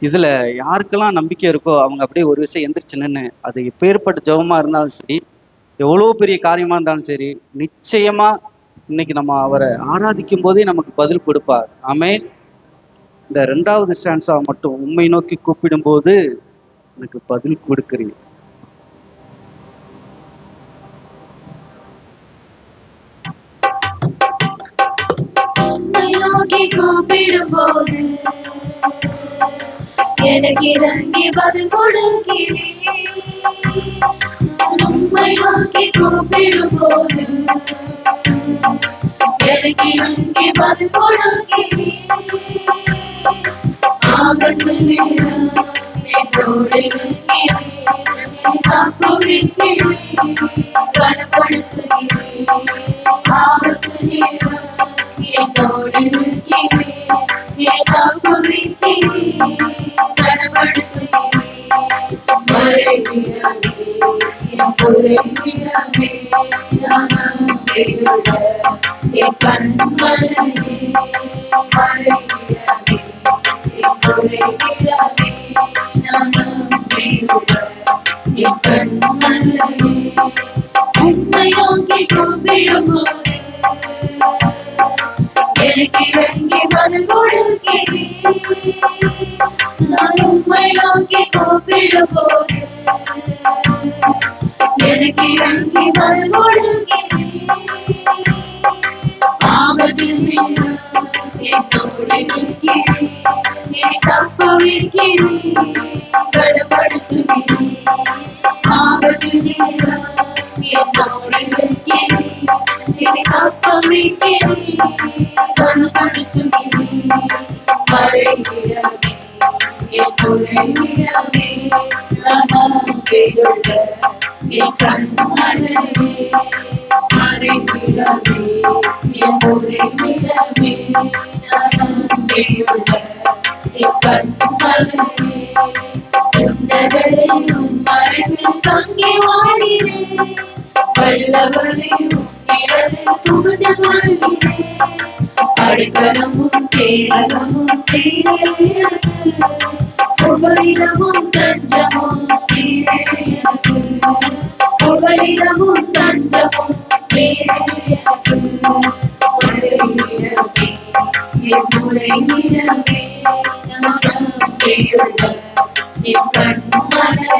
இதுல யாருக்கெல்லாம் நம்பிக்கை இருக்கோ அவங்க அப்படியே ஒரு விஷயம் எந்திரிச்சு நின்று, அது எப்பேற்பட்ட ஜெபமா இருந்தாலும் சரி, எவ்வளவு பெரிய காரியமா இருந்தாலும் சரி, நிச்சயமா இன்னைக்கு நம்ம அவரை ஆராதிக்கும் போதே நமக்கு பதில் கொடுப்பார். ஆமென். இந்த 2வது ஸ்டான்ஸா மட்டும், உம்மை நோக்கி கூப்பிடும் போது எனக்கு பதில் கொடுக்கிறீர். உம்மை நோக்கி கூப்பிடும்போது எனக்கு இறங்கி பதில் கொடுக்கிறீர். உம்மை நோக்கி கூப்பிடும்போது எனக்கு இறங்கி பதில் கொடுக்கிறீர். ஆபத்து நேரம் என்னோடு இருக்கிறீர். என்னை காப்புவிக்கிறீர், கனப்படுத்துகிறீர். ஆபத்து நேரம் என்னோடு இருக்கிறீர். என்னை காப்புவிக்கிறீர், கனப்படுத்துகிறீர். மறைவிடமே என் குறைவிடமே நான் நம்பியுள்ள என் கண்மலையே. மறைவிடமே என் குறைவிடமே நான் நம்பியுள்ள என் கண்மலையே. உம்மை நோக்கி கூப்பிடும்போது எனக்கு இறங்கி பதில் கொடுக்கிறீர். நான் உம்மை நோக்கி கூப்பிடும்போது எனக்கு இறங்கி பதில் கொடுக்கிறீர். ஆபத்து நேரம் என்னோடு இருக்கிறீர். என்னை தப்புவிக்கிறீர், கனப்படுத்துகிறீர். ஆபத்து நேரம் என்னோடு இருக்கிறீர். என்னை தப்புவிக்கிறீர், கனப்படுத்துகிறீர். மறைவிடமே என் குறைவிடமே நான் நம்பியுள்ள என் கண்மலையே. மறைவிடமே என் குறைவிடமே நான் நம்பியுள்ள என் கண்மலையே. உன்னதரையும் மறைவில் தங்கி வாடினேன். வல்லவரையும் இரவில் புகுந்து வாழ்கிறேன். அடிக்கலமும் கேடகமும் தீரேனது. புகழிடமும் தஞ்சமும் தீரேனது. புகழிடமும் தஞ்சமும் தீரேனது. மறைவிடமே என் குறைவிடமே நான் நம்பியுள்ள என் கண்மலையே.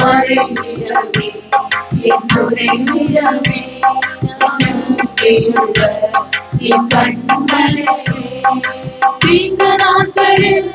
மறைவிடமே என் குறைவிடமே நான் நம்பியுள்ள என் கண்மலையே. இந்த நாட்களில்